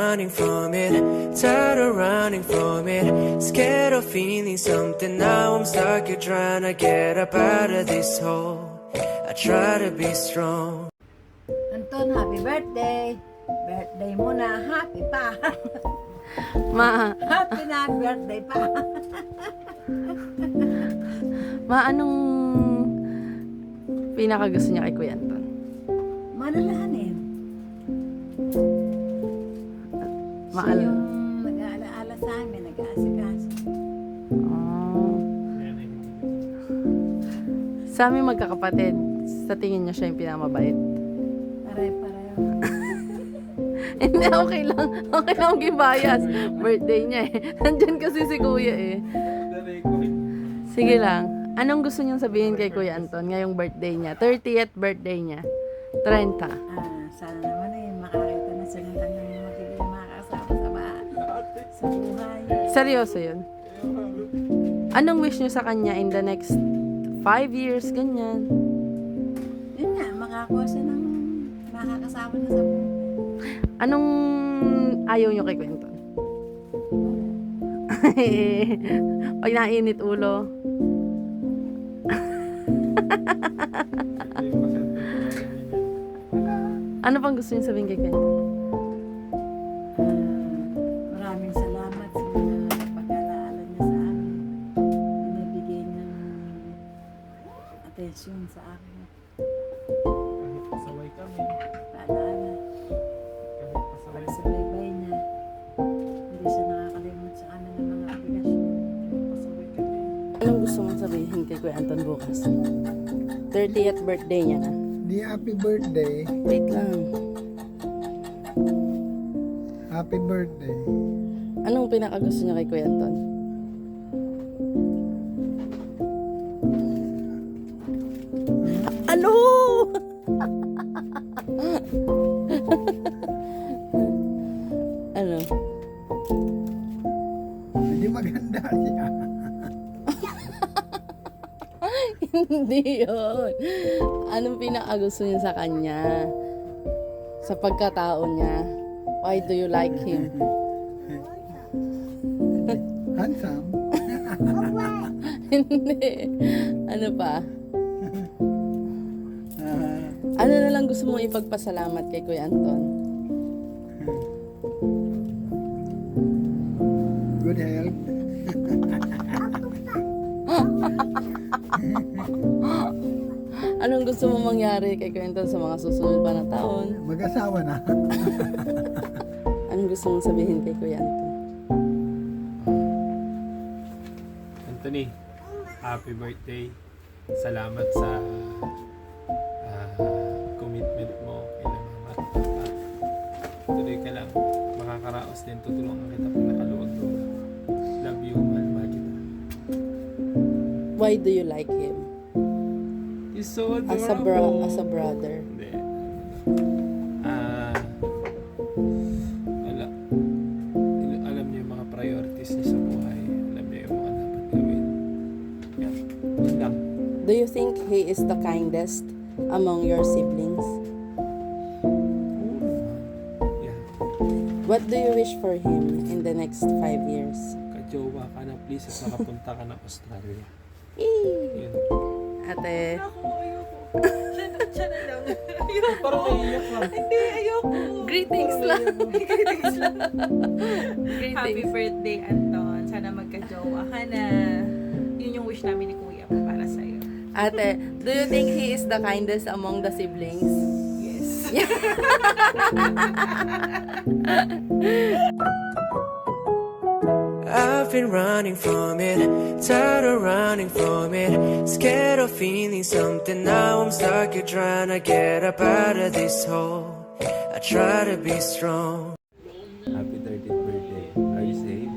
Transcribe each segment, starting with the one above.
running from it, tired of running from it, scared of feeling something. Now I'm stuck here trying to get up out of this hole. I try to be strong. Anton, happy birthday! Birthday mo na, happy pa! Happy na, birthday pa! Anong pinakagusto niya kay Kuya Anton? Manalahanin. Siya yung nag-aalaala sa amin, nag-aasikaso. Sa aming magkakapatid, sa tingin niya siya yung pinamabait. Pare-pareho. Hindi, okay lang. Okay lang maging bias. Birthday niya eh. Nandyan kasi si Kuya eh. Sige lang. Anong gusto niyong sabihin kay Kuya Anton ngayong birthday niya? 30th birthday niya. 30. Sana naman makakita na siya ng kanyang magiging makakasama sa buhay. Seryoso yun? Anong wish niyo sa kanya in the next 5 years, ganyan? Yun nga, makakuha siya ng makakasama na sa buhay. Anong ayaw niyo kay Kuya Anton? Pag nainit ulo. Ano pang gusto niyo sabihin kay Kuya Anton? Maraming salamat sa mga pag-alaala niya sa amin. Binibigay niyang atensyon sa akin. Kahit pasaway kami, Paalala. kahit pasaway Pagsubaybay niya. Hindi siya nakakalimot sa amin ng mga obligasyon. pasaway kami. Anong gusto mong sabihin kay Kuya Anton bukas? 30th birthday niya na. Di happy birthday. Wait lang. Happy birthday. Anong pinakagusto niya kay Kuya Anton? Ano? Ano? Hindi maganda siya. Hindi yun. Anong pinakagusto niya sa kanya? Sa pagkatao niya? Why do you like him? Handsome. Hindi. Ano pa? Ano na lang gusto mong ipagpasalamat kay Kuya Anton? Good health. Anong gusto mong mangyari kay Kuya Anton sa mga susunod pa na taon? Mag-asawa na. Anong gusto mong sabihin kay Kuya Anton? Anthony, happy birthday. Salamat sa commitment mo kay mama at papa. Tuloy ka lang. Makakaraos din. Tutulungan kita pag nakaluwag ko. Love you, mahal kita. Why do you like him? He's so As adorable. a brother. Hindi. Alam niyo yung mga priorities niya sa buhay. Alam niyo yung mga dapat gawin. Yan. Yun lang. Do you think he is the kindest among your siblings? Yeah. What do you wish for him in the next 5 years? Kajowa ka na please at makapunta ka ng Australia. Yee! Yun. Ate, Siya na lang. Ayoko. Parang naiiyak lang. Hindi, ayoko. greetings lang. Greetings lang. Happy Greetings. birthday, Anton. Sana magka-jowa ka na. Yun yung wish namin ni Kuya para sa'yo. Ate, do you think he is the kindest among the siblings? Yes. I've been running from it, tired of running from it, scared of feeling something. Now I'm stuck here trying to get up out of this hole. I try to be strong. Happy 30th birthday. Are you safe?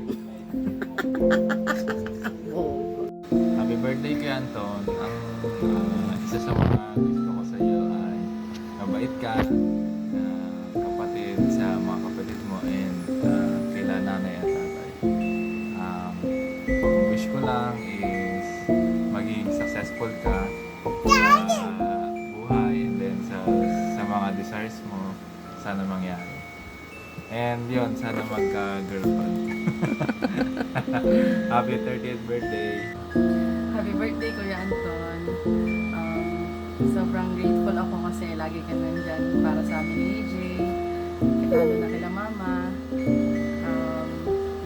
Happy birthday kay Anton. Ang isa sa mga gusto ko sa iyo ay mabait ka, kapatid sa mga kapatid mo and kila nanay at tatay. Ang wish ko lang is maging successful ka sa buhay and then sa mga desires mo sana mangyari. And yun, sana magka-girlfriend. Happy 30th birthday. Happy birthday, Kuya Anton. Sobrang grateful ako kasi lagi ka nandyan para sa amin ni AJ. Lalo na kila Mama.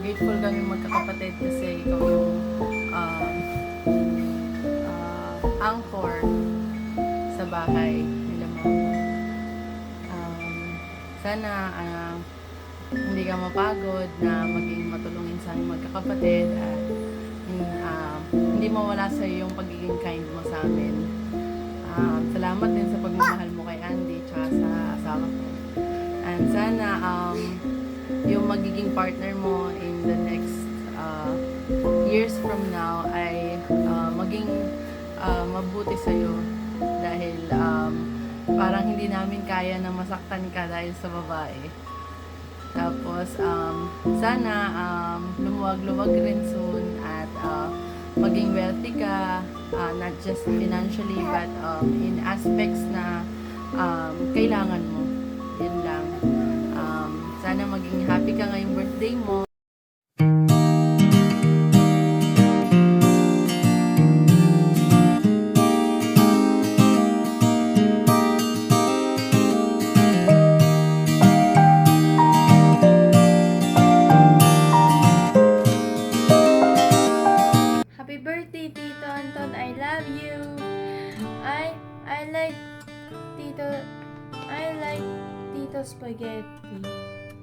Grateful kami magkakapatid kasi ikaw yung anchor sa bahay nila Mama. Sana hindi ka mapagod na maging matulungin sa aming magkakapatid at hindi mawala sa iyo yung pagiging kind mo sa amin. Salamat din sa pagmamahal mo kay Andy tsaka sa asawa ko. And sana yung magiging partner mo in the next years from now ay maging mabuti sa iyo dahil parang hindi namin kaya na masaktan ka dahil sa babae. Tapos, sana lumuwag-luwag rin soon at maging wealthy ka, not just financially but in aspects na kailangan mo. Yun lang. Sana maging happy ka ngayong birthday mo. Happy birthday, Tito Anton. I love you. I like Tito spaghetti.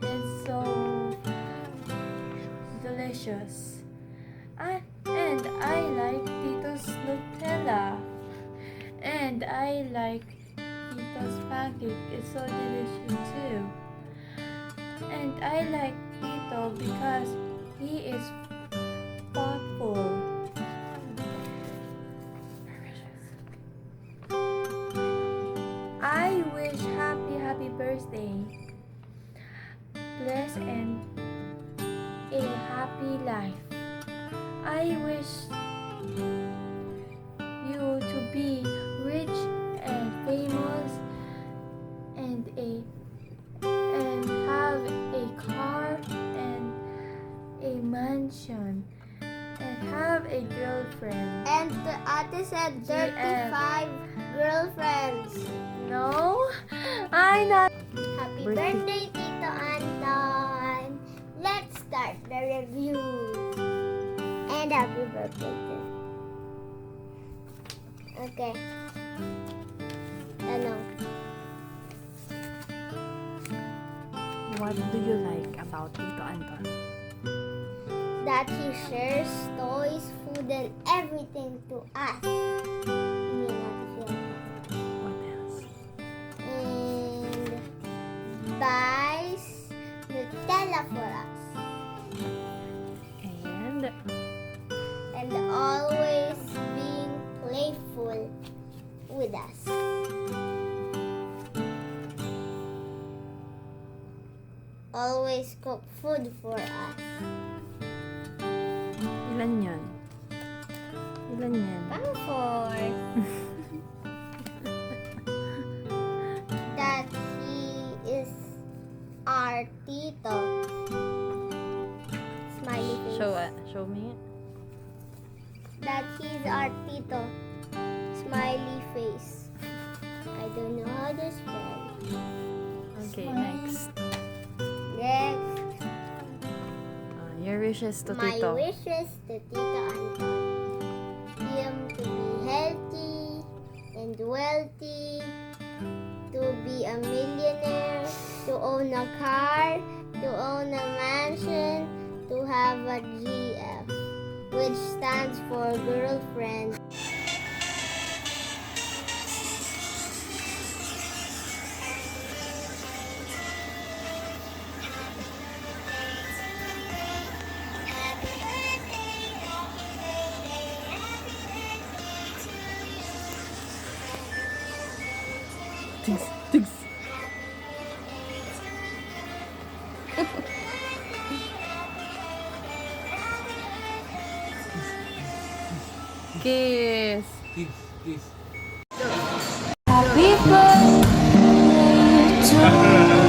It's so delicious. And I like Tito's Nutella. And I like Tito's pancake. It's so delicious too. And I like Tito because he is thoughtful. I wish happy birthday. Bless and a happy life. I wish you to be rich and famous and have a car and a mansion and have a girlfriend. And the ate said 35 girlfriends. No, I not. Happy birthday, Tito Anton. Let's start the review. And happy birthday too. Okay. Tanong. What do you like about Tito Anton? That he shares toys, food, and everything to us. Me not sure. What else? And buys Nutella for us. And And always being playful with us. Always cook food for us. ilan yan? Ilan yan? Pang four. That he is our tito. Smiley face. Show me. That he's our tito. Smiley face. I don't know how to spell. Okay, Smiley. next. Next. Your wishes to My Tito. wishes to Tito Anton. Him to be healthy and wealthy, to be a millionaire, to own a car, to own a mansion, to have a GF, which stands for girlfriend. Tigs. Kiss. Happy birthday to